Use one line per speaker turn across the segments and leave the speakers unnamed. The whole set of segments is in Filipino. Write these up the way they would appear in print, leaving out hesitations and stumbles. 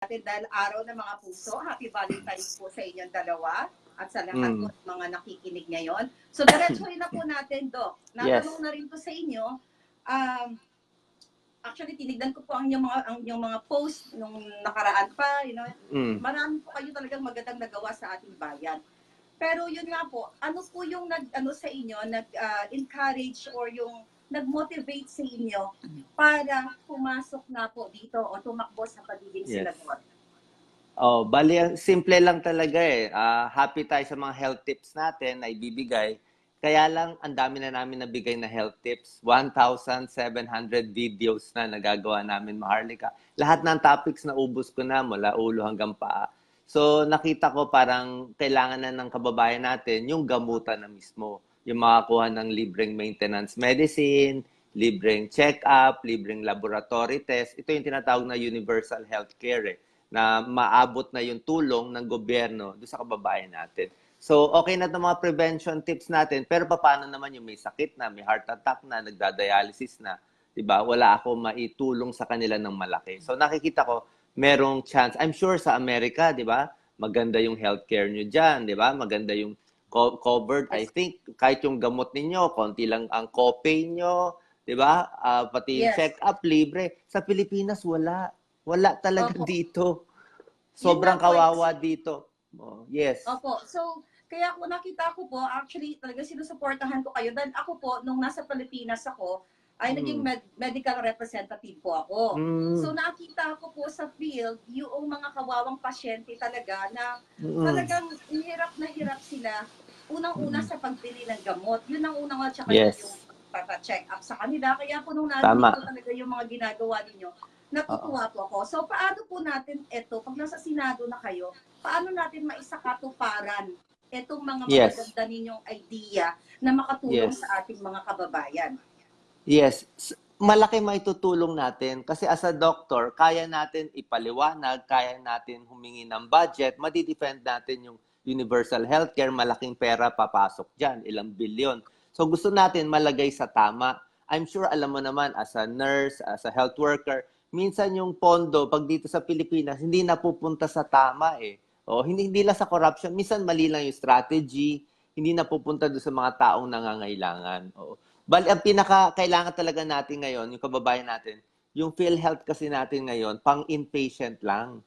natin dahil araw ng mga puso. Happy Valentine's po sa inyong dalawa at sa lahat po ng mga nakikinig ngayon. So, diretsuhin na po natin, Doc. Natanong na rin po sa inyo. Actually, tinignan ko po ang inyong mga post nung nakaraan pa. Marami po kayo talagang magandang nagawa sa ating bayan. Pero yun nga po, ano po yung sa inyo, nag-encourage or yung nag-motivate sa inyo para pumasok na po dito o tumakbo sa pagiging senador?
Bali, simple lang talaga eh. Happy tayo sa mga health tips natin na ibibigay. Kaya lang, ang dami na namin nabigay na health tips. 1,700 videos na nagagawa namin, Maharlika. Lahat ng topics na ubos ko na mula ulo hanggang paa. So, nakita ko parang kailangan na ng kababayan natin yung gamutan na mismo. Yung makakuha ng libreng maintenance medicine, libreng check-up, libreng laboratory test. Ito yung tinatawag na universal healthcare na maabot na yung tulong ng gobyerno doon sa kababayan natin. So, okay na itong mga prevention tips natin, pero paano naman yung may sakit na, may heart attack na, nagdadialysis na, diba? Wala ako maitulong sa kanila ng malaki. So, nakikita ko, merong chance. I'm sure sa Amerika, diba? Maganda yung healthcare nyo dyan, diba? Maganda yung covered. I think, kahit yung gamot ninyo, konti lang ang copay nyo, diba? Pati yung check-up, libre. Sa Pilipinas, wala. Wala talaga dito. Sobrang kawawa dito. Yes.
Opo. So, kaya ko nakita ko po, actually, talaga sinusuportahan ko kayo. Dahil ako po, nung nasa Pilipinas ako, ay naging medical representative po ako. So, nakita ko po sa field, yung mga kawawang pasyente talaga na talagang hirap na hirap sila. Unang-una sa pagbili ng gamot. Yun ang unang at saka yung check up sa kanila. Kaya po nung nandito talaga yung mga ginagawa ninyo, natutuwa po ako. So, paano po natin ito, pag nasa Senado na kayo, paano natin maisakatuparan itong mga magaganda ninyong idea na makatulong sa ating mga kababayan?
Yes. Malaki maitutulong natin kasi as a doctor, kaya natin ipaliwanag, kaya natin humingi ng budget, madidefend natin yung universal healthcare, malaking pera papasok dyan, ilang bilyon. So gusto natin malagay sa tama. I'm sure alam mo naman as a nurse, as a health worker, minsan yung pondo pag dito sa Pilipinas hindi napupunta sa tama eh. Hindi lang sa corruption, minsan mali lang yung strategy, hindi napupunta doon sa mga taong nangangailangan. Bali ang kailangan talaga natin ngayon, yung kababayan natin, yung PhilHealth kasi natin ngayon, pang inpatient lang.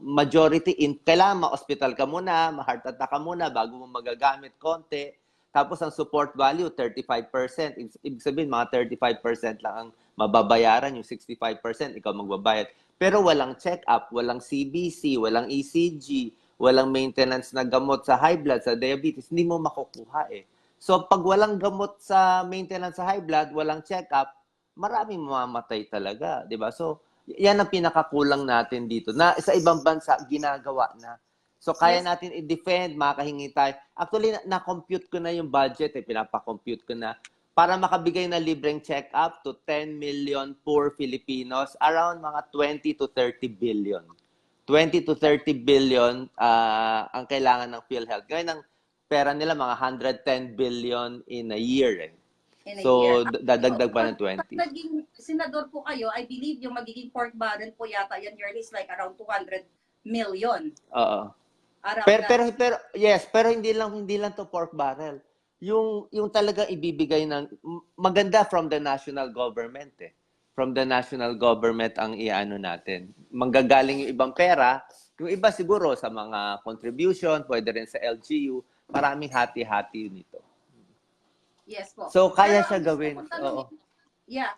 Majority kailangan ma-hospital ka muna, ma-heart attack ka muna bago mo magagamit konti. Tapos ang support value 35%. Ibig sabihin mga 35% lang ang mababayaran, yung 65% ikaw magbabayad. Pero walang check-up, walang CBC, walang ECG, walang maintenance na gamot sa high blood, sa diabetes, hindi mo makukuha eh. So pag walang gamot sa maintenance sa high blood, walang check-up, maraming mamamatay talaga, 'di ba? So yan ang pinakakulang natin dito na sa ibang bansa ginagawa na. So kaya natin i-defend, makahingi tayo. Actually na-compute ko na yung budget pinapa-compute ko na para makabigay na libreng check-up to 10 million poor Filipinos, around mga 20 to 30 billion. 20 to 30 billion ang kailangan ng PhilHealth. Ngayon ang pera nila mga 110 billion in a year. So, dadagdag pa ng 20.
Pag naging senador po kayo, I believe yung magiging pork barrel po yata yan yearly is like around 200 million.
Oo. Pero hindi lang to pork barrel. Yung talaga ibibigay ng maganda from the national government From the national government ang iano natin. Manggagaling yung ibang pera, yung iba siguro sa mga contribution, pwede rin sa LGU, maraming hati-hati nito.
Yes po.
So kaya siya gawin. Oo.
Yeah,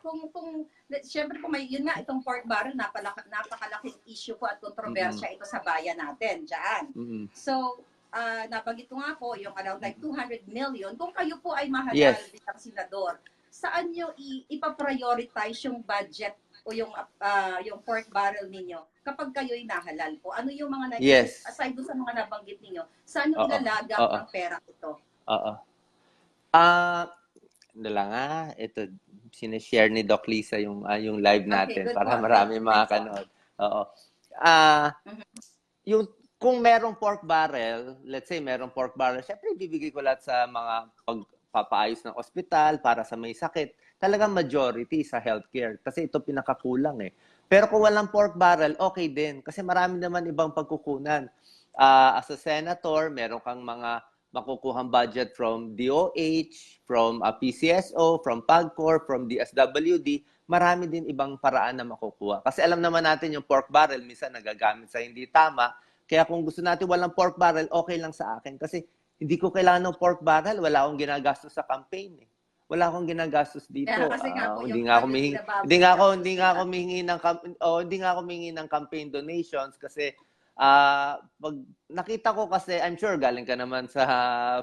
siyempre po yun nga, itong pork barrel, napakalaking issue po at kontrobersya ito sa bayan natin, dyan. So, nabanggit ko nga po, yung around like 200 million, kung kayo po ay mahalal bilang senador, saan nyo ipaprioritize yung budget o yung pork barrel ninyo kapag kayo'y nahalal po? Ano yung mga aside sa mga nabanggit ninyo, saan nyo ilalaga ang pera ito?
Ito, sinishare ni Doc Lisa yung live natin para marami makakanood. Yung kung merong pork barrel, let's say merong pork barrel, syempre bibigay ko lahat sa mga pagpapaayos ng ospital para sa may sakit. Talagang majority sa healthcare kasi ito pinakakulang Pero kung walang pork barrel, okay din. Kasi marami naman ibang pagkukunan. As a senator, meron kang mga makukuhang budget from DOH, from PCSO, from PAGCOR, from DSWD. Marami din ibang paraan na makukuha. Kasi alam naman natin yung pork barrel, minsan nagagamit sa hindi tama. Kaya kung gusto natin walang pork barrel, okay lang sa akin. Kasi hindi ko kailangan ng pork barrel, wala akong ginagastos sa campaign eh. Wala akong ginagastos dito.
Kasi nga po,
Hindi
yung
nga ako
budget
humingi,
binabawas
hindi nga ako
gastos
hindi nga
nila.
ako humingi ng hindi nga ako humingi ng campaign donations kasi pag nakita ko kasi I'm sure galing ka naman sa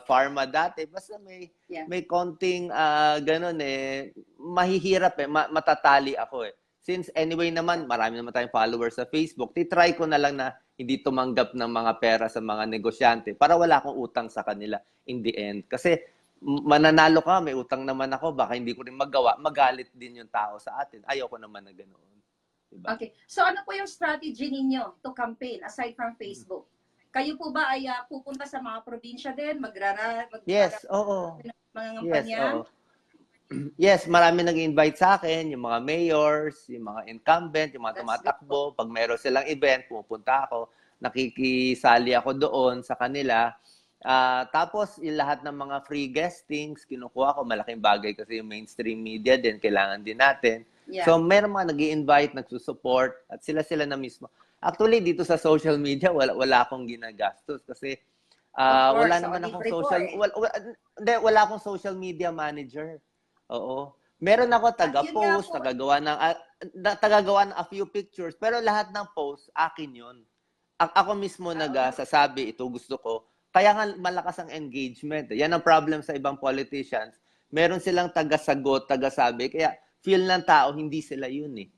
pharma dati basta may konting ganun eh mahihirap eh matatali ako eh. Since anyway naman marami naman tayong followers sa Facebook, titry ko na lang na hindi tumanggap ng mga pera sa mga negosyante para wala akong utang sa kanila in the end. Kasi mananalo ka, may utang naman ako, baka hindi ko rin magawa, magalit din yung tao sa atin. Ayoko naman na ganoon. Diba?
Okay. So ano po yung strategy ninyo to campaign aside from Facebook? Kayo po ba ay pupunta sa mga probinsya din,
Yes, oo.
mga ngampanya?
Yes, oo. Yes, marami nag-invite sa akin, yung mga mayors, yung mga incumbent, yung mga tumatakbo. Pag meron silang event, pupunta ako, nakikisali ako doon sa kanila. Tapos, yung lahat ng mga free guestings, kinukuha ko. Malaking bagay kasi yung mainstream media din, kailangan din natin. Yeah. So, meron mga nag-i-invite, nagsusupport, at sila na mismo. Actually, dito sa social media, wala akong ginagastos kasi wala naman akong wala akong social media manager. Oo. Meron ako taga-post, tagagawa ng a few pictures, pero lahat ng post, akin yun. Ako mismo nagsasabi, ito gusto ko. Kaya nga malakas ang engagement. Yan ang problem sa ibang politicians. Meron silang taga-sagot, taga-sabi, kaya feel ng tao, hindi sila yun eh.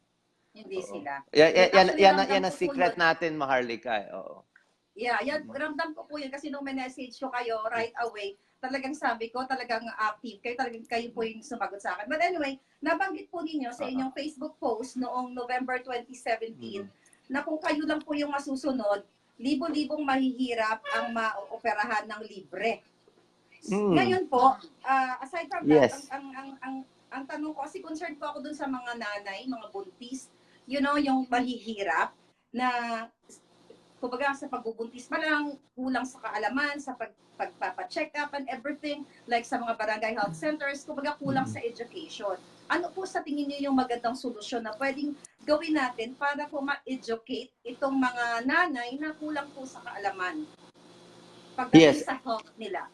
Hindi sila.
Yan ang secret natin, Maharlika. Oo.
Yeah, yan, ramdam ko po yun kasi nung message ko kayo right away, talagang sabi ko, talagang active kayo po yung sumagot sa akin. But anyway, nabanggit po ninyo sa inyong Facebook post noong November 2017 na kung kayo lang po yung masusunod, libo-libong mahihirap ang maoperahan ng libre. Ngayon po, aside from that, ang tanong ko, kasi concerned po ako dun sa mga nanay, mga buntis, yung mahihirap na kumbaga sa pagbubuntis pa lang, kulang sa kaalaman, sa pagpapacheck up and everything, like sa mga barangay health centers, kumbaga kulang sa education. Ano po sa tingin niyo yung magandang solusyon na pwedeng gawin natin para po ma-educate itong mga nanay na kulang po sa kaalaman pagdating sa health nila?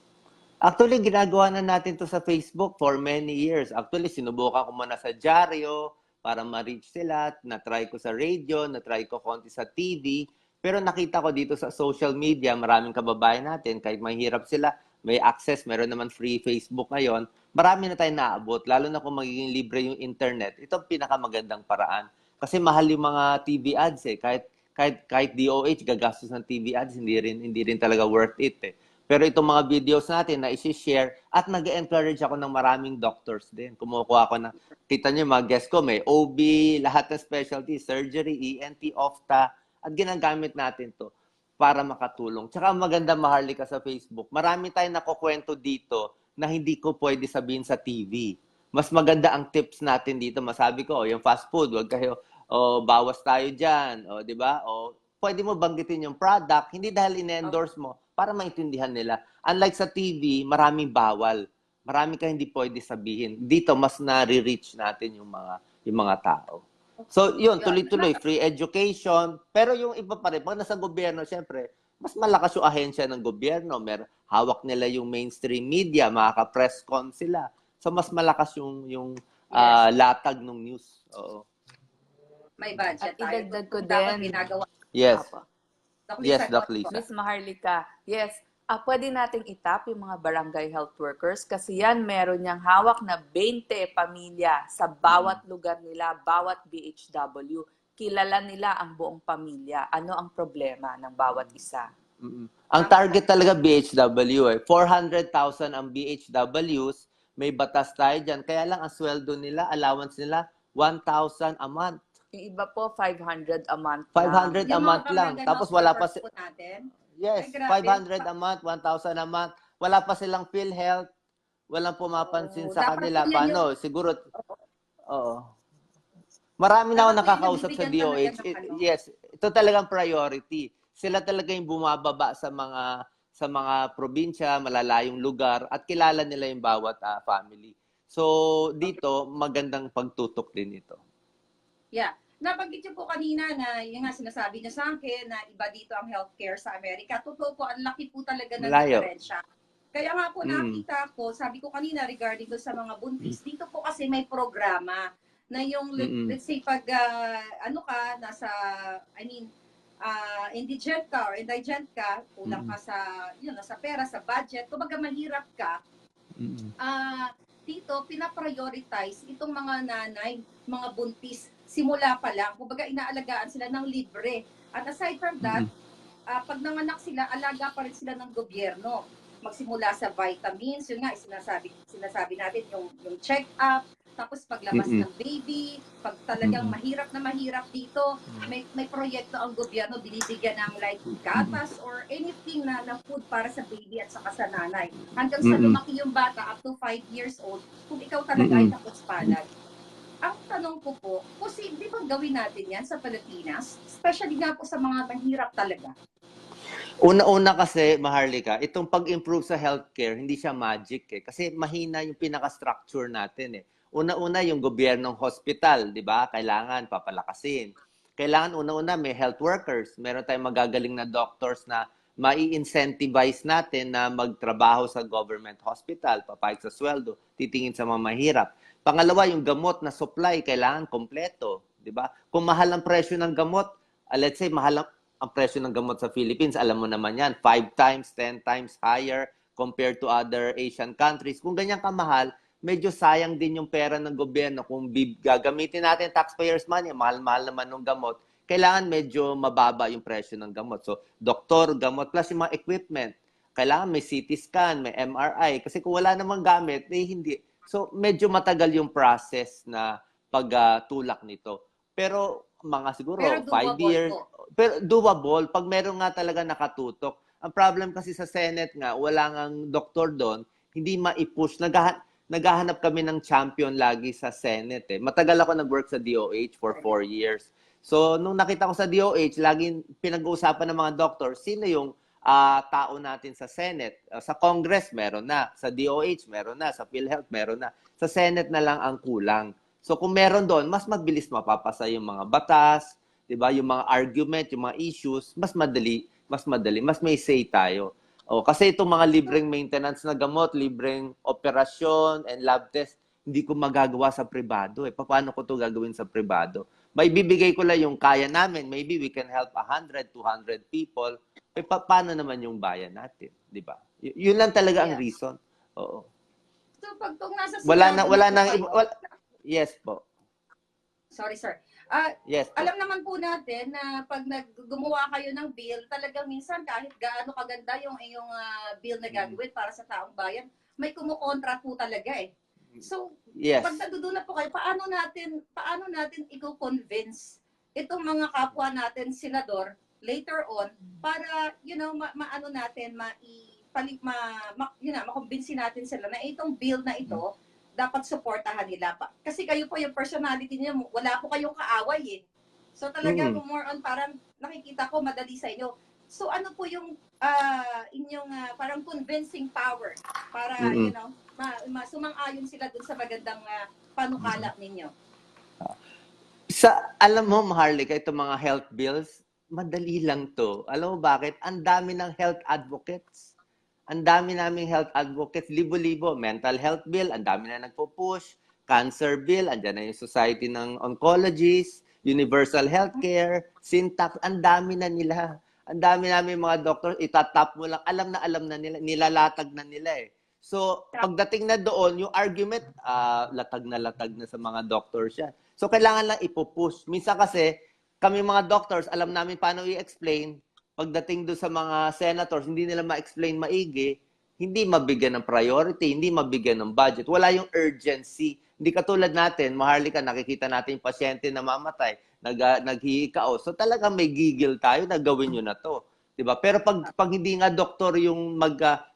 Actually, ginagawa na natin to sa Facebook for many years. Actually, sinubukan ko muna sa dyaryo para ma-reach sila. Na-try ko sa radio, na-try ko konti sa TV. Pero nakita ko dito sa social media, maraming kababayan natin, kahit mahirap sila, may access, meron naman free Facebook ngayon, marami na tayong naabot, lalo na kung magiging libre yung internet. Ito ang pinakamagandang paraan. Kasi mahal yung mga TV ads eh. Kahit DOH, gagastos ng TV ads, hindi rin talaga worth it eh. Pero itong mga videos natin na isi-share at nag-encourage ako ng maraming doctors din. Kumukuha ako ng, kita nyo mga guest ko, may OB, lahat ng specialty, surgery, ENT, OFTA, at ginagamit natin to para makatulong. Tsaka maganda, Maharlika, sa Facebook. Marami tayong nakukwento dito na hindi ko pwede sabihin sa TV. Mas maganda ang tips natin dito. Masabi ko, yung fast food, wag kayo, bawas tayo dyan. Di ba? Pwede mo banggitin yung product, hindi dahil in-endorse mo, para maintindihan nila. Unlike sa TV, maraming bawal. Marami ka hindi pwede sabihin. Dito, mas nare-reach natin yung mga tao. So, yun, tuloy-tuloy, free education. Pero yung iba pa rin, pag nasa gobyerno, syempre, mas malakas yung ahensya ng gobyerno. Hawak nila yung mainstream media, makaka-press con sila. So, mas malakas yung latag ng news. Oo.
May budget
tayo. At idagdag ko din.
Yes.
Yes,
Doc Lisa.
Miss Maharlika, yes. Pwede nating itap yung mga barangay health workers kasi yan meron niyang hawak na 20 pamilya sa bawat lugar nila, bawat BHW. Kilala nila ang buong pamilya. Ano ang problema ng bawat isa?
Ang target talaga BHW eh. 400,000 ang BHWs. May batas tayo dyan. Kaya lang ang sweldo nila, allowance nila, 1,000 a month.
Yung iba po, 500 a month
500 a month lang. Tapos wala pa Yes,
ay,
500 a month, 1,000 a month. Wala pa silang PhilHealth. Walang pumapansin sa kanila. Paano? Siguro, oo. Marami na ako
Dapat may
nakakausap sa
nabibigyan talaga
DOH.
ng ano.
Yes, ito talagang priority. Sila talaga yung bumababa sa mga probinsya, malalayong lugar at kilala nila yung bawat family. So dito magandang pagtutok din ito.
Yeah. Nabanggit niyo po kanina na yung nga sinasabi niyo sa akin na iba dito ang healthcare sa Amerika. Totoo po, ang laki po talaga ng
Malayo.
diferensya. Kaya nga po nakita ko, sabi ko kanina regarding do sa mga buntis, dito po kasi may programa na yung let's say pag ano ka nasa indigent ka or indigent ka, kulang ka sa nasa pera, sa budget, kumbaga mahirap ka. Dito pina-prioritize itong mga nanay, mga buntis simula pa lang. Kumbaga inaalagaan sila ng libre. At aside from that, pag nanganak sila, alaga pa rin sila ng gobyerno. Magsimula sa vitamins, yun nga, sinasabi natin yung check-up, tapos paglabas ng baby, pag talagang mahirap na mahirap dito, may proyekto ang gobyerno, binibigyan ng like gatas or anything na food para sa baby at saka sa nanay. Hanggang sa lumaki yung bata up to 5 years old, kung ikaw talaga ay nakuspalad. Ang tanong ko po, posible bang gawin natin yan sa Pilipinas? Especially nga po sa mga mahirap talaga.
Una-una kasi, Maharlika, itong pag-improve sa healthcare, hindi siya magic eh. Kasi mahina yung pinaka-structure natin eh. Una-una yung gobyernong hospital, di ba? Kailangan papalakasin. Kailangan una-una may health workers. Meron tayong magagaling na doctors na mai-incentivize natin na magtrabaho sa government hospital, papayag sa sweldo, titingin sa mga mahirap. Pangalawa, yung gamot na supply, kailangan kompleto. Di ba? Kung mahal ang presyo ng gamot, let's say mahal ang presyo ng gamot sa Philippines, alam mo naman yan, 5 times, 10 times higher compared to other Asian countries. Kung ganyan kamahal, medyo sayang din yung pera ng gobyerno. Kung gagamitin natin taxpayers' money, mahal-mahal naman ng gamot, kailangan medyo mababa yung presyo ng gamot. So, doktor, gamot, plus yung mga equipment. Kailangan may CT scan, may MRI. Kasi kung wala namang gamit, hindi. So, medyo matagal yung process na pagtulak nito. Pero mga siguro 5 years. Pero doable. Pag meron nga talaga nakatutok. Ang problem kasi sa Senate nga, wala ngang doktor doon, hindi ma-push. Naghahanap kami ng champion lagi sa Senate. Matagal ako nag-work sa DOH for 4 years. So, nung nakita ko sa DOH, laging pinag-uusapan ng mga doktor, sino yung tao natin sa Senate. Sa Congress, meron na. Sa DOH, meron na. Sa PhilHealth, meron na. Sa Senate na lang ang kulang. So kung meron doon, mas mabilis mapapasa yung mga batas, 'di ba? Yung mga argument, yung mga issues, mas madali, mas may say tayo. Kasi itong mga libreng maintenance na gamot, libreng operasyon and lab test, hindi ko magagawa sa pribado. Paano ko 'to gagawin sa pribado? May bibigay ko lang yung kaya namin. Maybe we can help 100, 200 people. Paano naman yung bayan natin, 'di ba? Yun lang talaga ang reason. Oo.
So pag nasa
wala nang yes po.
Sorry, sir.
Yes po.
Alam naman po natin na pag gumawa kayo ng bill, talagang minsan kahit gaano kaganda yung bill na gagawin para sa taong bayan, may kumukontra po talaga eh. So,
yes.
Pag nadudunat po kayo, paano natin i-convince itong mga kapwa natin senador later on para maano natin makumbinsi natin sila na itong bill na ito dapat suportahan nila. Kasi kayo po yung personality niyo, wala po kayong kaaway eh. So talaga more on parang nakikita ko madali sa inyo. So ano po yung inyong parang convincing power para sumang-ayon sila dun sa magandang panukala ninyo?
Alam mo, Maharlika, itong mga health bills, madali lang to. Alam mo bakit? Ang dami ng health advocates. Ang dami naming health advocates, libo-libo. Mental health bill, ang dami na nagpo-push. Cancer bill, andyan na yung Society ng Oncologists, Universal Healthcare, Syntax, ang dami na nila. Ang dami namin mga doctors, itatap mo lang, alam na nila, nilalatag na nila eh. So, pagdating na doon, yung argument, latag na sa mga doctors yan. So, kailangan lang ipupush. Minsan kasi, kami mga doctors, alam namin paano i-explain. Pagdating doon sa mga senators, hindi nila ma-explain maigi, hindi mabigyan ng priority, hindi mabigyan ng budget. Wala yung urgency. Hindi katulad natin, Maharlika, nakikita natin yung pasyente na mamatay, naghihikao. So talagang may gigil tayo na gawin nyo na to. Diba? Pero pag hindi nga doktor yung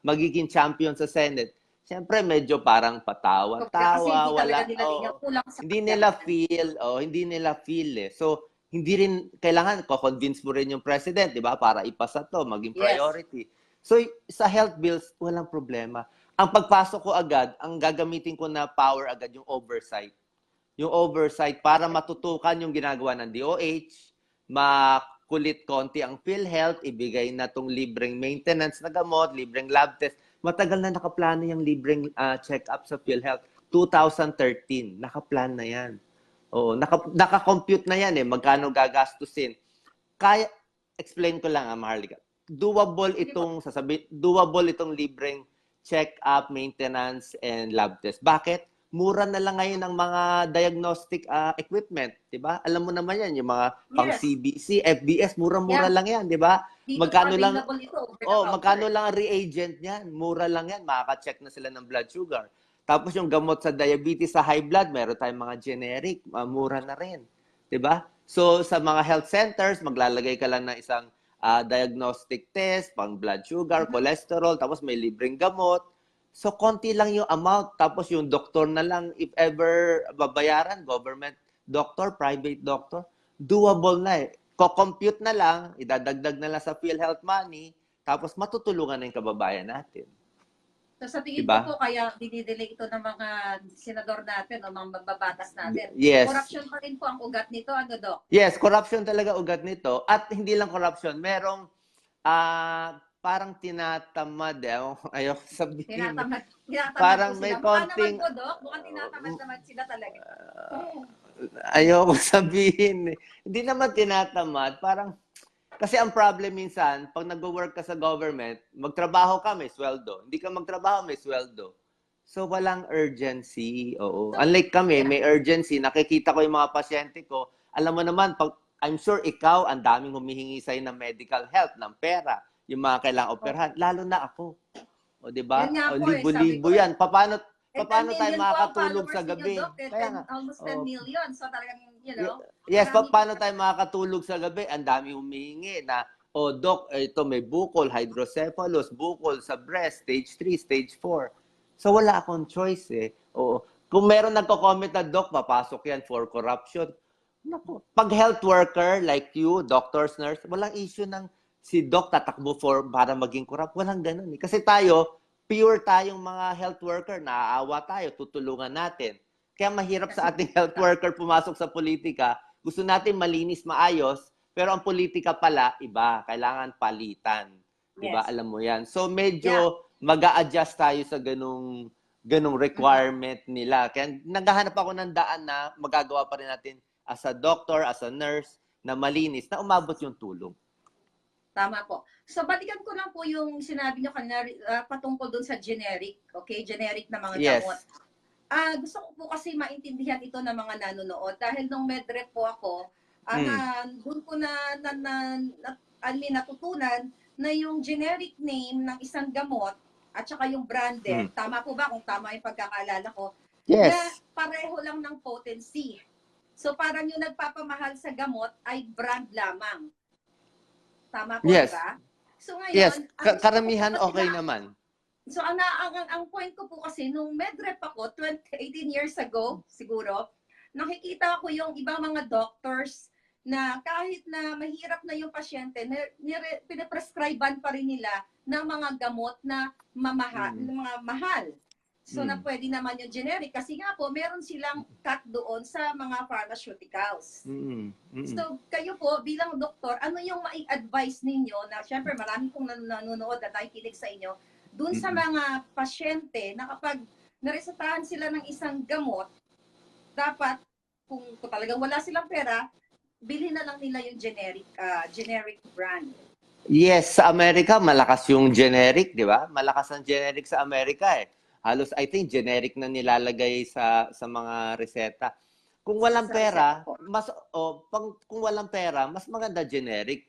magiging champion sa Senate, Siyempre, medyo parang
Kasi
patawa-tawa,
hindi talaga
wala,
nila
oo.
kulang sa
Hindi nila feel, hindi nila feel eh. So, hindi rin, kailangan ko-convince mo rin yung president, di ba? Para ipasa to, maging
Yes.
priority. So, sa health bills, walang problema. Ang pagpasok ko agad, ang gagamitin ko na power agad, yung oversight. Yung oversight para matutukan yung ginagawa ng DOH, makulit konti ang PhilHealth, ibigay na tong libreng maintenance na gamot, libreng lab test. Matagal na nakaplano yung libreng check-up sa PhilHealth. 2013, nakaplan na yan. Oo, naka-compute na yan eh, magkano gagastusin. Kaya, explain ko lang, Maharlika. Doable itong libreng check-up, maintenance, and lab test. Bakit? Mura na lang ngayon ang mga diagnostic equipment, 'di ba? Alam mo naman 'yan, yung mga pang CBC, FBS, mura-mura lang 'yan, 'di ba? Magkano lang magkano lang ang reagent niyan? Mura lang 'yan, makaka-check na sila ng blood sugar. Tapos yung gamot sa diabetes, sa high blood, meron tayong mga generic, mura na rin, 'di ba? So sa mga health centers, maglalagay ka lang ng isang diagnostic test, pang blood sugar, cholesterol, tapos may libreng gamot. So, konti lang yung amount. Tapos yung doktor na lang, if ever babayaran, government doctor, private doctor, doable na eh. Ko-compute na lang, idadagdag na lang sa PhilHealth money, tapos matutulungan na yung kababayan natin.
So, sa tingin ko po, kaya dinidelay ito ng mga senador natin o mga mababatas natin.
Yes.
Corruption pa rin po ang ugat nito, ano, Doc?
Yes, corruption talaga ugat nito. At hindi lang corruption, merong parang tinatamad ayoko sabihin.
Tinatamad
parang may konting
naman po, Doc. Mukhang tinatamad sila talaga.
Ayoko sabihin. Hindi naman tinatamad, parang kasi ang problem minsan, pag nag-work ka sa government, magtrabaho ka, may sweldo. Hindi ka magtrabaho, may sweldo. So walang urgency. Oo. Unlike kami, may urgency. Nakikita ko yung mga pasyente ko. Alam mo naman, I'm sure ikaw, ang daming humihingi sa'yo ng medical help, ng pera, yung mga kailangang operahan, lalo na ako. O, di ba? O, libo-libo yan. Paano tayo makakatulog sa gabi?
Kaya nga. Almost 10 million. So talagang,
Yes, paano tayo makakatulog sa gabi? Ang dami humihingi na, Doc, ito may bukol, hydrocephalus, bukol sa breast, stage 3, stage 4. So wala akong choice eh. Oo. Kung meron nagko-comment na, Doc, papasok yan for corruption. Naku. Pag health worker like you, doctors, nurse, walang issue ng si Doc tatakbo para maging corrupt. Walang ganun eh. Kasi tayo, pure tayong mga health worker, naaawa tayo, tutulungan natin. Kaya mahirap sa ating health worker pumasok sa politika. Gusto natin malinis, maayos, pero ang politika pala, iba. Kailangan palitan. Diba? Alam mo yan. So medyo mag-a-adjust tayo sa ganung requirement nila. Kaya naghahanap ako ng daan na magagawa pa rin natin as a doctor, as a nurse, na malinis, na umabot yung tulong.
Tama po. So, balikan ko lang po yung sinabi nyo kanina patungkol dun sa generic. Okay? Generic na mga gamot. Gusto ko po kasi maintindihan ito ng mga nanonood. Dahil nung medrep po ako, doon ko natutunan na yung generic name ng isang gamot at saka yung branded, tama po ba kung tama yung pagkakaalala ko?
Yes.
Na pareho lang ng potency. So, parang yung nagpapamahal sa gamot ay brand lamang. Tama po, diba? So ngayon,
karamihan okay naman.
So ang point ko po kasi, nung medrep ako, 18 years ago, siguro, nakikita ko yung ibang mga doctors na kahit na mahirap na yung pasyente, pinaprescribean pa rin nila ng mga gamot na mga mahal. So na pwede naman yung generic kasi nga po meron silang cut doon sa mga pharmaceuticals. So kayo po bilang doktor, ano yung mai-advise ninyo na syempre marami pong nanonood at nakikinig sa inyo doon sa mga pasyente na kapag naresetahan sila ng isang gamot, dapat kung talagang wala silang pera, bilhin na lang nila yung generic brand.
Yes, sa Amerika malakas yung generic, di ba? Malakas ang generic sa Amerika eh. Halos, I think, generic na nilalagay sa mga reseta. Kung walang pera, kung walang pera, mas maganda generic.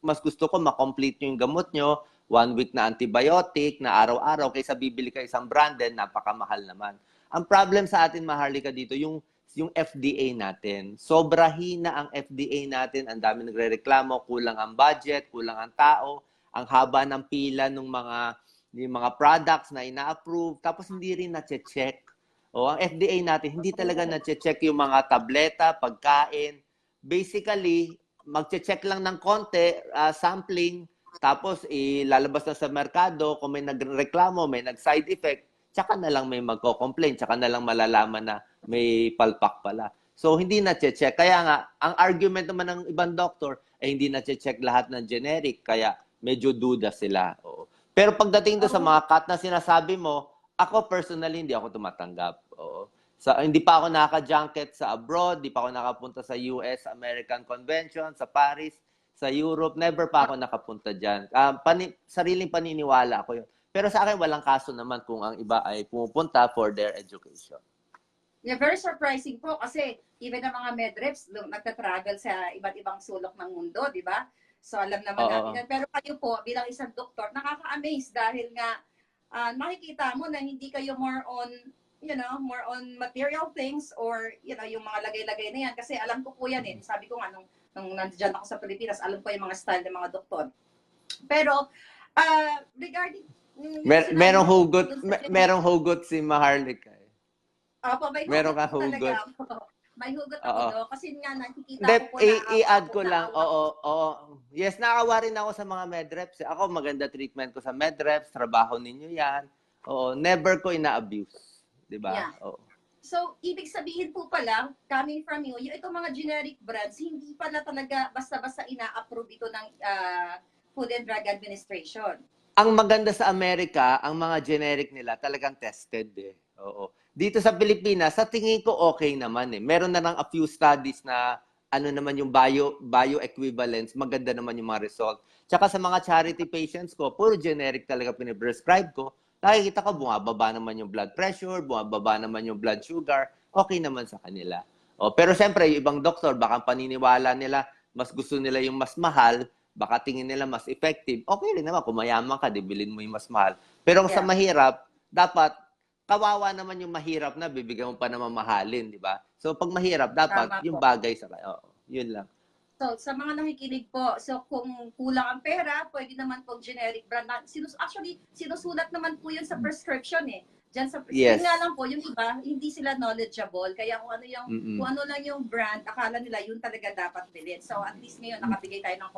Mas gusto ko ma-complete yung gamot nyo, 1 week na antibiotic, na araw-araw, kaysa bibili ka isang branded, napakamahal naman. Ang problem sa atin, Maharlika, dito, yung FDA natin. Sobra hina ang FDA natin, ang dami nagrereklamo, kulang ang budget, kulang ang tao, ang haba ng pila ng mga yung mga products na ina-approve, tapos hindi rin na-check. Ang FDA natin, hindi talaga na-check yung mga tableta, pagkain. Basically, mag-check lang ng konti, sampling, tapos ilalabas na sa merkado, kung may nagreklamo, may nag-side effect, tsaka na lang may magko-complain, tsaka na lang malalaman na may palpak pala. So, hindi na-check. Kaya nga, ang argument naman ng ibang doktor, hindi na-check lahat ng generic, kaya medyo duda sila. Oo. Pero pagdating doon sa mga cut na sinasabi mo, ako personally, hindi ako tumatanggap. Oo. Hindi pa ako naka-junket sa abroad, hindi pa ako nakapunta sa US American Convention, sa Paris, sa Europe, never pa ako nakapunta dyan. Sariling paniniwala ako yun. Pero sa akin, walang kaso naman kung ang iba ay pumupunta for their education.
Yeah, very surprising po kasi even ang mga medreps nagta-travel sa iba't ibang sulok ng mundo, di ba? So alam naman natin yan. Pero kayo po, bilang isang doktor, nakaka-amaze dahil nga makikita mo na hindi kayo more on material things or, yung mga lagay-lagay na yan. Kasi alam ko po yan eh. Sabi ko nga, nung nandiyan ako sa Pilipinas, alam ko yung mga style ng mga doktor. Pero, regarding...
merong hugot si Maharlika.
Opo, may
meron
hugot
ka hugot.
May hugot ako do kasi nga nakikita ko po
i-add ko lang. Oo. Yes, nakawa rin ako sa mga medreps. Ako, maganda treatment ko sa medreps. Trabaho ninyo yan. Oo, never ko ina-abuse. Diba?
Yeah.
Oo.
So, ibig sabihin po pala, coming from you, yung itong mga generic brands, hindi pala talaga basta-basta ina-approve ito ng Food and Drug Administration.
Ang maganda sa Amerika, ang mga generic nila talagang tested eh. Oo. Dito sa Pilipinas, sa tingin ko okay naman eh. Meron na lang a few studies na naman yung bioequivalence, maganda naman yung mga result. Tsaka sa mga charity patients ko, puro generic talaga piniprescribe ko. Nakikita ko, bumababa naman yung blood pressure, bumababa naman yung blood sugar, okay naman sa kanila. Pero siyempre, yung ibang doktor, baka paniniwala nila, mas gusto nila yung mas mahal, baka tingin nila mas effective. Okay rin naman, kung mayaman ka, bilhin mo yung mas mahal. Pero sa mahirap, dapat kawawa naman yung mahirap na bibigyan mo pa na mamahalin, di ba? So, pag mahirap, dapat yung bagay sa kanya. Yun lang.
So, sa mga nakikinig po, so kung kulang ang pera, pwede naman po generic brand. Actually, sinusulat naman po yun sa prescription eh. Diyan sa prescription nga lang po, yung iba, hindi sila knowledgeable. Kaya kung ano lang yung brand, akala nila yun talaga dapat bilhin. So, at least ngayon, nakabigay tayo ng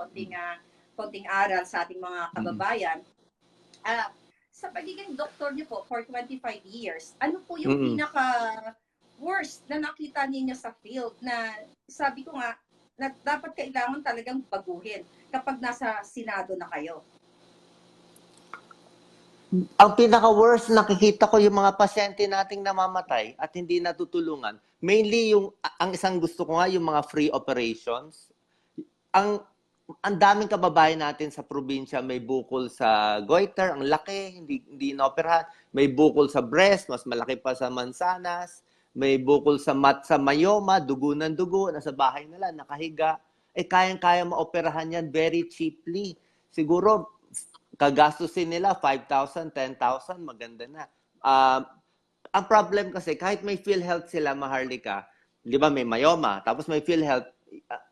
konting aral sa ating mga kababayan. Sa pagiging doktor niyo po for 25 years, ano po yung pinaka-worst na nakita niyo sa field na sabi ko nga, na dapat kailangan talagang baguhin kapag nasa Senado na kayo?
Ang pinaka-worst, nakikita ko yung mga pasyente nating namamatay at hindi natutulungan. Mainly, ang isang gusto ko nga, yung mga free operations. Ang daming kababayan natin sa probinsya may bukol sa goiter, ang laki, hindi inoperahan. May bukol sa breast, mas malaki pa sa mansanas. May bukol sa myoma, dugo ng dugo, nasa bahay nila, nakahiga. Kayang-kaya maoperahan yan very cheaply. Siguro, kagastusin nila 5,000, 10,000, maganda na. Ang problem kasi, kahit may PhilHealth sila, Maharlika, di ba may myoma, tapos may PhilHealth,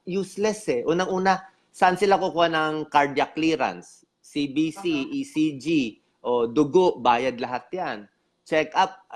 useless eh. Unang-una, saan sila kukuha ng cardiac clearance? CBC, ECG, o dugo, bayad lahat yan. Check up,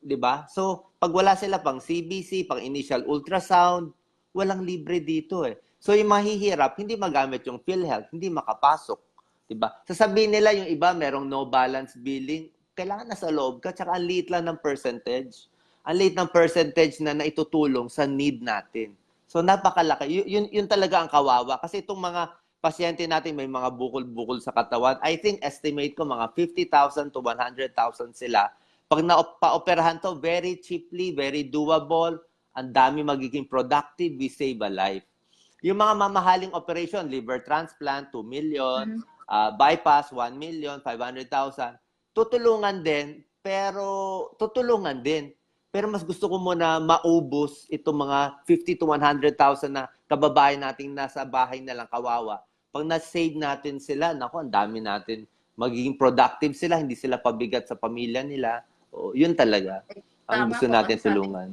di ba? So, pag wala sila pang CBC, pang initial ultrasound, walang libre dito eh. So, yung mahihirap, hindi magamit yung PhilHealth, hindi makapasok. Di ba? Sasabihin nila yung iba, merong no balance billing, kailangan nasa loob ka, tsaka ang liit lang ng percentage. Ang liit ng percentage na naitutulong sa need natin. So, napakalaki. Yun talaga ang kawawa. Kasi itong mga pasyente natin may mga bukol-bukol sa katawan. I think, estimate ko, mga 50,000 to 100,000 sila. Pag pa-operahan to, very cheaply, very doable, ang dami magiging productive, we save a life. Yung mga mamahaling operation, liver transplant, 2 million, bypass, 1 million, 500,000, tutulungan din, pero mas gusto ko muna maubos itong mga 50 to 100,000 na kababayan nating nasa bahay na lang kawawa. Pag na-save natin sila, naku, ang dami natin magiging productive sila, hindi sila pabigat sa pamilya nila. Yun talaga ang gusto natin tulungan.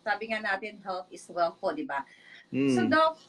Sabi nga natin, health is wealth po, di ba? So, Doc,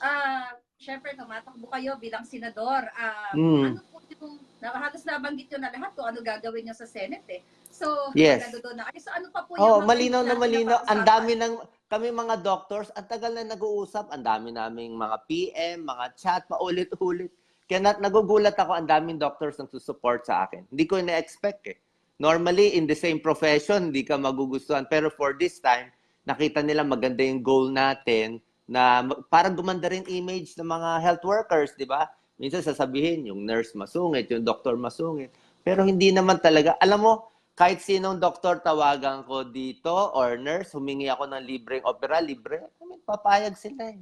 syempre, tumatakbo kayo bilang senador. Ano po yung Halos nabanggit nyo na lahat kung ano gagawin nyo sa Senate eh. So,
Yes.
doon na kayo. So, ano pa po
Oh,
yung mga
malinaw na
natin
malinaw. Ang
pag-usapan?
dami ng kami mga doctors, ang tagal na nag-uusap, ang dami naming mga PM, mga chat, paulit-ulit. Kaya nagugulat ako, ang daming doctors nang susupport sa akin. Hindi ko na-expect eh. Normally, in the same profession, hindi ka magugustuhan. Pero for this time, nakita nila maganda yung goal natin na parang gumanda rin image ng mga health workers, di ba? Minsan sasabihin, yung nurse masungit, yung doctor masungit. Pero hindi naman talaga. Alam mo, kahit sinong doktor tawagan ko dito or nurse, humingi ako ng libreng opera, libre, papayag sila eh.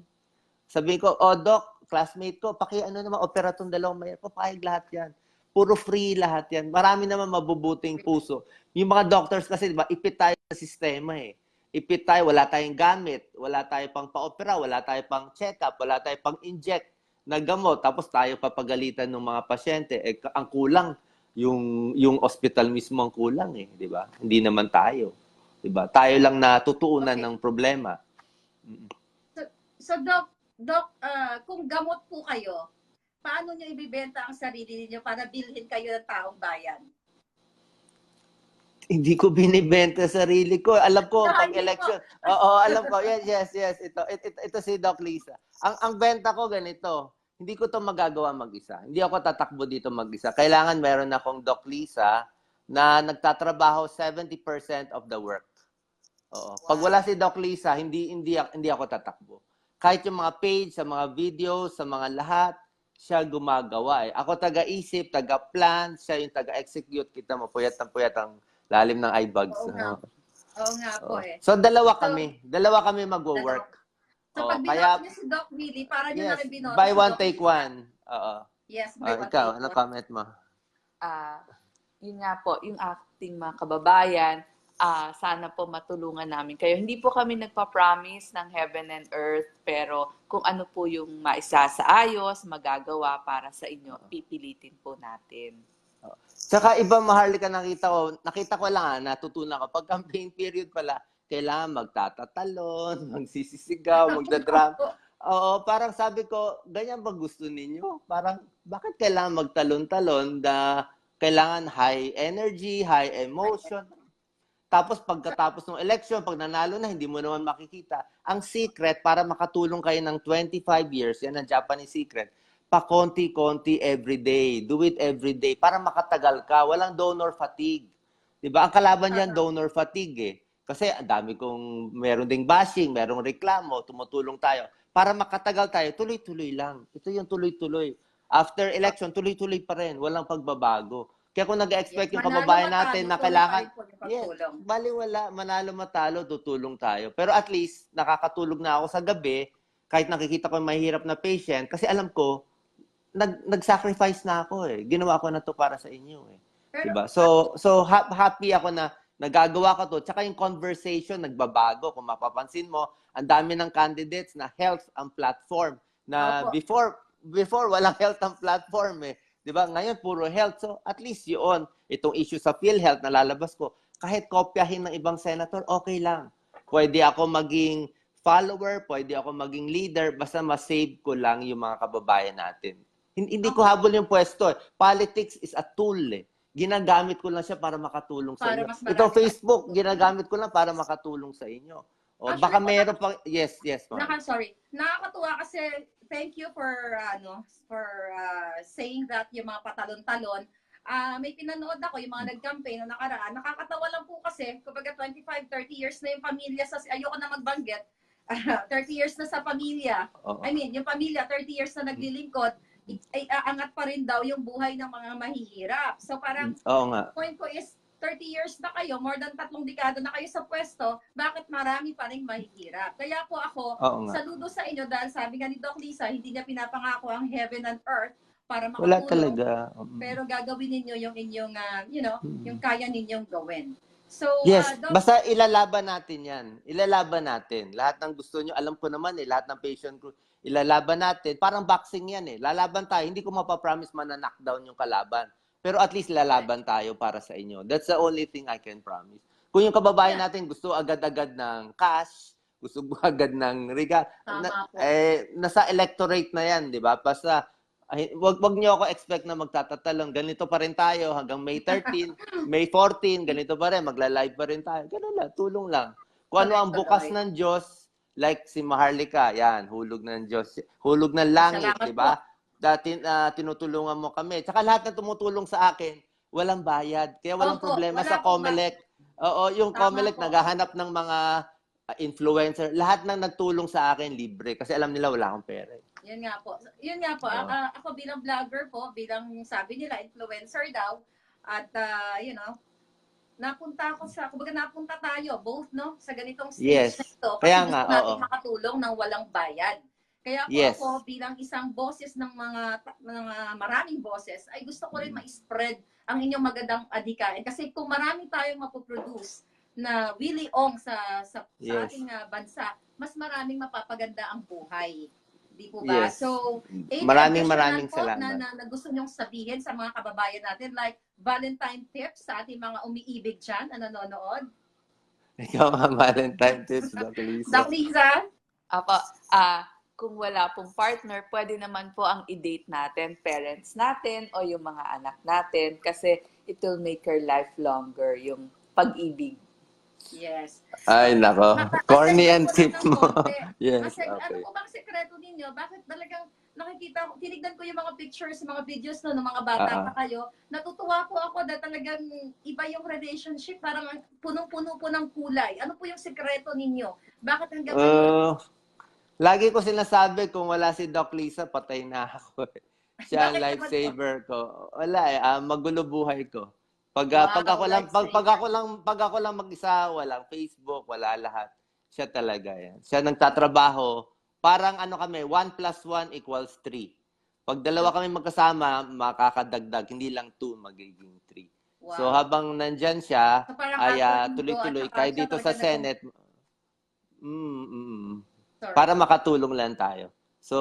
Sabihin ko, oh doc, classmate ko, ano naman, opera tong dalawang may, papayag lahat yan. Puro free lahat yan. Marami naman mabubuting puso. Yung mga doctors kasi, di ba, ipit tayo sa sistema eh. Ipit tayo, wala tayong gamit, wala tayo pang pa-opera, wala tayo pang check-up, wala tayo pang inject na gamot, tapos tayo papagalitan ng mga pasyente. Eh, ang kulang, yung hospital mismo ang kulang eh, di ba? Hindi naman tayo, di ba? Tayo lang natutuunan ng problema.
So Doc, kung gamot po kayo, paano niyo ibibenta ang sarili niyo para bilhin kayo ng taong bayan?
Hindi ko binibenta sarili ko. Alam ko, pag election. Oo, alam ko. Yes. Ito si Doc Lisa. Ang benta ko ganito. Hindi ko to magagawa mag-isa. Hindi ako tatakbo dito mag-isa. Kailangan meron akong Doc Lisa na nagtatrabaho 70% of the work. Oo. Pag wala si Doc Lisa, hindi ako tatakbo. Kahit yung mga page, sa mga videos, sa mga lahat, siya gumagawa eh. Ako taga-isip, taga-plan, siya yung taga-execute. Kita mo, puyat ang lalim ng eye bags.
Oo nga po eh.
So, dalawa kami mag-work.
So, pag binoto niyo si Doc Willie, para niyo na rin binoto
buy
si
one,
Doc
take
Lisa.
one.
Yes, buy one,
ikaw,
take
ano
one.
comment mo?
Yun nga po, yung ating mga kababayan, sana po matulungan namin kayo. Hindi po kami nagpa-promise ng heaven and earth, pero kung ano po yung maisasaayos, magagawa para sa inyo, pipilitin po natin.
Saka iba, Maharlika, nakita ko lang, natutunan ko, pag campaign period pala, kailangan magtatatalon, magsisisigaw, magdadram. Oo, parang sabi ko, ganyan ba gusto ninyo? Parang, bakit kailangan magtalon-talon na kailangan high energy, high emotion? Tapos pagkatapos ng election, pag nanalo na, hindi mo naman makikita. Ang secret, para makatulong kayo ng 25 years, yan ang Japanese secret, pa-konti-konti everyday. Do it everyday para makatagal ka. Walang donor fatigue. Diba? Ang kalaban yan, donor fatigue eh. Kasi ang dami kong meron ding bashing, merong reklamo, tumutulong tayo. Para makatagal tayo, tuloy-tuloy lang. Ito yung tuloy-tuloy. After election, tuloy-tuloy pa rin. Walang pagbabago. Kaya kung nag-expect yung kababayan natin na kailangan, baliwala, manalo matalo, tutulong tayo. Pero at least, nakakatulog na ako sa gabi, kahit nakikita ko yung mahirap na patient, kasi alam ko, nag-sacrifice na ako eh. Ginawa ko na to para sa inyo eh. Diba? So happy ako na nagagawa ko to. Tsaka yung conversation, nagbabago. Kung mapapansin mo, ang dami ng candidates na health ang platform. Na before walang health ang platform eh. Diba? Ngayon, puro health. So, at least yun. Itong issue sa PhilHealth na lalabas ko, kahit kopyahin ng ibang senator, okay lang. Pwede ako maging follower, pwede ako maging leader, basta ma-save ko lang yung mga kababayan natin. Hindi ko habol yung pwesto eh. Politics is a tool eh. Ginagamit ko lang siya para makatulong sa inyo. Ito Facebook, ginagamit ko lang para makatulong sa inyo. O actually, baka meron pang yes,
sorry. Nakakatuwa kasi thank you for saying that yung mga patalon-talon. May pinanood ako yung mga nag-campaign na nakaraan. Nakakatawa lang po kasi kumbaga 25-30 years na yung pamilya ayoko na magbanggit. 30 years na sa pamilya. I mean, yung pamilya 30 years na naglilingkod. Ay aangat pa rin daw yung buhay ng mga mahihirap. So parang point ko is 30 years na kayo, more than 3 dekada na kayo sa pwesto, bakit marami pa rin mahihirap? Kaya po ako, saludo sa inyo dahil sabi nga ni Doc Lisa, hindi niya pinapangako ang heaven and earth para makatulong.
Wala talaga.
Pero gagawin ninyo yung inyong, yung kaya ninyong gawin. So,
yes, basta ilalaban natin yan. Ilalaban natin. Lahat ng gusto nyo, alam ko naman eh, lahat ng patient group, ilalaban natin. Parang boxing yan eh. Lalaban tayo. Hindi ko mapapromise knockdown yung kalaban. Pero at least lalaban tayo para sa inyo. That's the only thing I can promise. Kung yung kababayan natin gusto agad-agad ng cash, gusto agad ng regalo, nasa electorate na yan, di ba? Basta Ay, wag niyo ako expect na magtatatalong. Ganito pa rin tayo hanggang May 13, May 14, ganito pa rin, magla-live pa rin tayo. Ganun lang, tulong lang. Kung ano ang bukas ng Diyos, like si Maharlika, yan, hulog ng Diyos, hulog ng langit,
Salamat
di ba? Dati tinutulungan mo kami. Tsaka lahat na tumutulong sa akin, walang bayad. Kaya walang
Opo,
problema
wala
sa
po ba?
COMELEC. Oo, yung
Tama
COMELEC
po.
naghahanap ng mga influencer. Lahat ng nagtulong sa akin, libre. Kasi alam nila wala akong pera.
Yun nga po. Yun nga po.
Oo.
Ako bilang vlogger po, bilang sabi nila, influencer daw. At, napunta tayo, both, no? Sa ganitong stage
Yes.
na ito. Kasi
Kaya
gusto
nga,
natin
oo.
makatulong ng walang bayad. Kaya po
Yes.
ako, bilang isang boses ng mga maraming boses, ay gusto ko rin ma-spread ang inyong magandang adhikain. Kasi kung marami tayong mapoproduce na Willie Ong sa
Yes.
ating bansa, mas maraming mapapaganda ang buhay. Di po ba?
Yes.
So,
Maraming
additional po
salamat.
na gusto nyong sabihin sa mga kababayan natin, like Valentine tips sa ating mga umiibig dyan na nanonood?
Ikaw nga, Valentine tips, Doc Lisa.
Doc Lisa?
Apo, kung wala pong partner, pwede naman po ang i-date natin, parents natin, o yung mga anak natin, kasi it will make your life longer, yung pag-ibig.
Yes.
Ay, nako. Corny and tip mo. Yes,
Kasi ano
okay.
po bang sekreto ninyo? Bakit talagang nakikita ko, tinignan ko yung mga pictures, mga videos no, ng mga bata pa kayo, natutuwa po ako na talagang iba yung relationship, parang punong-puno po ng kulay. Ano po yung sekreto ninyo? Bakit hanggang
lagi ko sinasabi, kung wala si Doc Lisa, patay na ako. Siya ang
Bakit naman
lifesaver ko. Wala magulo buhay ko. Pag ako lang mag-isa, walang Facebook, wala lahat. Siya talaga yan. Siya nagtatrabaho. Parang kami, 1 + 1 = 3. Pag dalawa kami magkasama, makakadagdag. Hindi lang 2, magiging 3.
Wow.
So habang nandyan siya,
So, parang
ay
actor
tuloy-tuloy.
at saka
Kahit
siya
dito sa
talaga
Senate,
Sorry.
para makatulong lang tayo. So,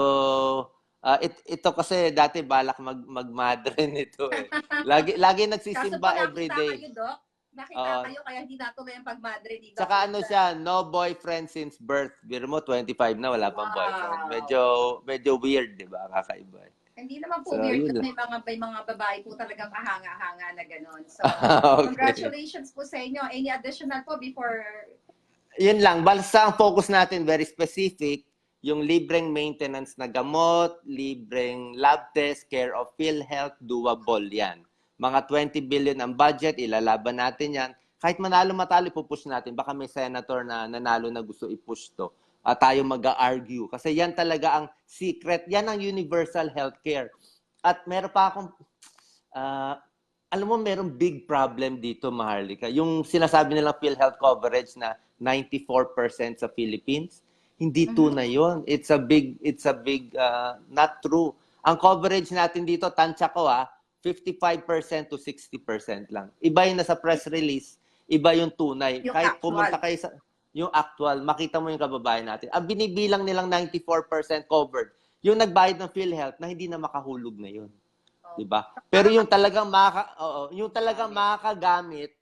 ito kasi dati balak magmadre nito eh. Lagi nagsisimba every day.
Kaso po nakita kayo, Doc. Nakita kayo, kaya hindi natuloy ang pagmadre dito.
Saka siya, no boyfriend since birth. Biro mo, 25 na, wala pang boyfriend. Medyo weird, di ba? Kakaiba.
Hindi naman po
So,
weird.
yun
May mga babae po talagang kahanga-hanga na gano'n. So,
Okay.
congratulations po sa inyo. Any additional po before...
Yun lang. Basta ang focus natin, very specific, yung libreng maintenance na gamot, libreng lab test, care of PhilHealth, doable yan. Mga 20 billion ang budget, ilalaban natin yan. Kahit manalo-matalo, ipupush natin. Baka may senator na nanalo na gusto i-push to. Tayo mag-argue. Kasi yan talaga ang secret. Yan ang universal healthcare. At meron pa akong... alam mo, merong big problem dito, Maharlika. Yung sinasabi nilang PhilHealth coverage na 94% sa Philippines, hindi tunay yun. It's a big, not true. Ang coverage natin dito, tansya ko 55% to 60% lang. Iba yung nasa press release, iba yung tunay.
Yung
Kahit
actual.
pumunta kayo sa yung actual, makita mo yung kababayan natin. Ang binibilang nilang 94% covered, yung nagbayad ng PhilHealth na hindi na makahulog na yun. Diba? Pero yung talagang makakagamit,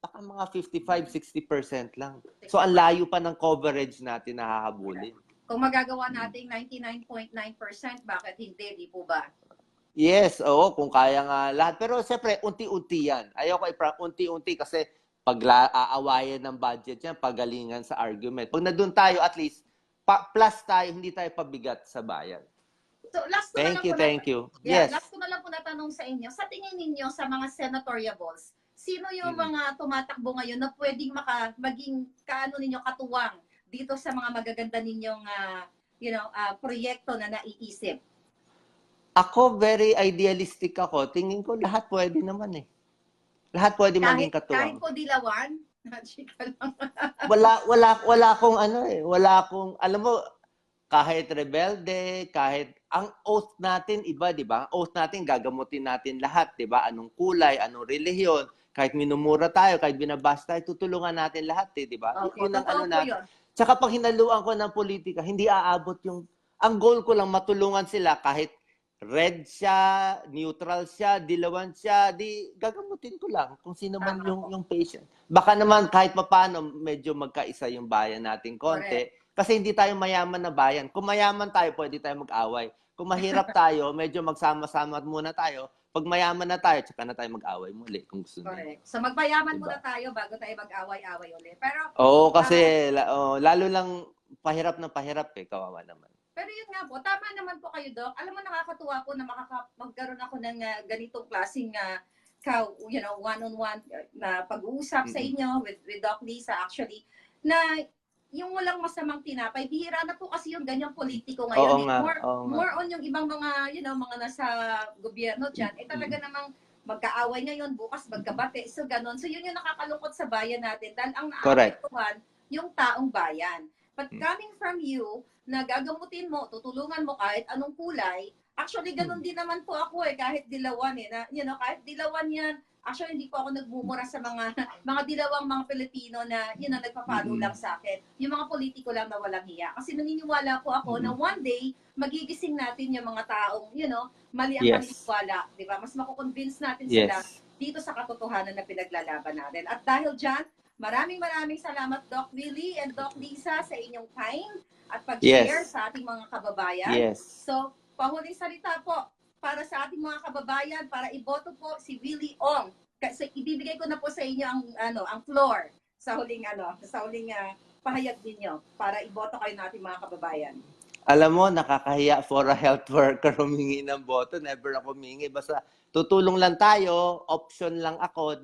baka mga 55-60% lang. So, ang layo pa ng coverage natin na hahabulin.
Kung magagawa natin 99.9%, bakit hindi? Di po ba?
Yes, oo, kung kaya nga lahat. Pero siyempre, unti-unti yan. Ayoko unti-unti kasi pag aawayan ng budget yan, pagalingan sa argument. Pag nandun tayo, at least, plus tayo, hindi tayo pabigat sa bayan.
So, last ko
Thank you.
Yeah,
Yes.
last ko na lang po natanong sa inyo. Sa tingin ninyo, sa mga senatoriables, sino yung mga tumatakbo ngayon na pwedeng maging ninyo katuwang dito sa mga magaganda ninyong proyekto na naiisip?
Ako, very idealistic ako. Tingin ko lahat pwede naman eh. Lahat pwede maging katuwang.
Kahit po dilawan?
wala akong wala akong, alam mo, kahit rebelde, kahit ang oath natin iba, di ba? Ang oath natin, gagamutin natin lahat, di ba? Anong kulay, anong relihiyon, kahit minumura tayo, kahit binabas tayo, tutulungan natin lahat, di ba?
Okay,
yun ang natin.
yun.
Tsaka pag hinaluan ko ng politika, hindi aabot ang goal ko lang matulungan sila kahit red siya, neutral siya, dilawan siya, di gagamutin ko lang kung sino man yung patient. Baka naman kahit papaano medyo magkaisa yung bayan natin konti. Correct. Kasi hindi tayo mayaman na bayan. Kung mayaman tayo, pwede tayo mag-away. Kung mahirap tayo, medyo magsama-sama muna tayo. Pag mayaman na tayo, tsaka na tayo mag-away muli kung gusto niyo.
Correct. So magpayaman
Diba?
muna tayo bago tayo mag-away-away ulit. Pero
Oo, kasi lalo lang pahirap na pahirap kawawa naman.
Pero yun nga po, tama naman po kayo, Doc. Alam mo, nakakatuwa po na magkaroon ako ng ganitong klaseng one-on-one na pag-uusap sa inyo with Doc Lisa actually, na yung walang masamang tinapay, bihira na po kasi yung ganyang politiko ngayon.
Oo nga,
more on yung ibang mga, mga nasa gobyerno dyan, talaga namang magkaaway ngayon, bukas magkabate, so ganon. So yun yung nakakalungkot sa bayan natin dahil ang naapektuhan yung taong bayan. But coming from you, na gagamutin mo, tutulungan mo kahit anong kulay, actually ganon din naman po ako kahit dilawan na, kahit dilawan yan, actually hindi po ako nagmumura sa mga dilawang mga Pilipino na, nagpa-follow lang sa akin. Yung mga politiko lang na walang hiya. Kasi naniniwala po ako na one day, magigising natin yung mga taong, mali ang paniniwala. Di ba? Mas makukonvince natin sila dito sa katotohanan na pinaglalaban natin. At dahil dyan, maraming salamat Doc Willie and Doc Lisa sa inyong time at pag-share sa ating mga kababayan. So, pahuling salita po para sa ating mga kababayan para iboto po si Willie Ong. Kasi ibibigay ko na po sa inyo ang floor sa huling pahayag ninyo para iboto kayo nating mga kababayan.
Alam mo, nakakahiya for a health worker humingi ng boto. Never ako humingi. Basta tutulong lang tayo, option lang ako,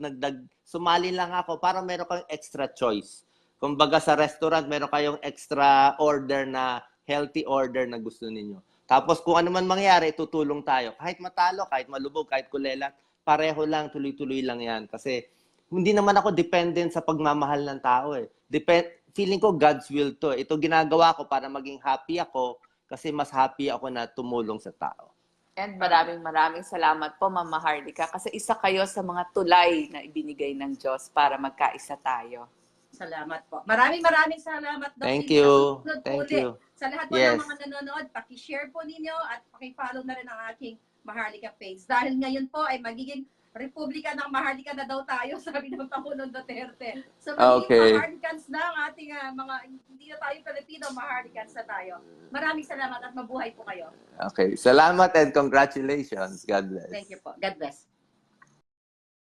sumali lang ako para meron kang extra choice. Kumbaga sa restaurant, meron kayong extra order na healthy order na gusto ninyo. Tapos kung ano man mangyari, tutulong tayo. Kahit matalo, kahit malubog, kahit kulelat, pareho lang, tuloy-tuloy lang yan. Kasi hindi naman ako dependent sa pagmamahal ng tao feeling ko God's will to. Ito ginagawa ko para maging happy ako kasi mas happy ako na tumulong sa tao.
And maraming salamat po, Mama Harlika, kasi isa kayo sa mga tulay na ibinigay ng Diyos para magkaisa tayo.
Salamat po. Maraming salamat, Doc.
Thank you.
Thank you. Sa lahat po ng mga nanonood, paki-share po ninyo at paki-follow na rin ang aking Maharlika page. Dahil ngayon po ay magiging Republika ng Maharlika na daw tayo, sabi ng Pangulong Duterte. So magiging Maharlikans na ang ating mga, hindi na tayo Pilipino, Maharlikans na tayo. Maraming salamat at mabuhay po kayo.
Okay. Salamat and congratulations. God bless.
Thank you po. God bless.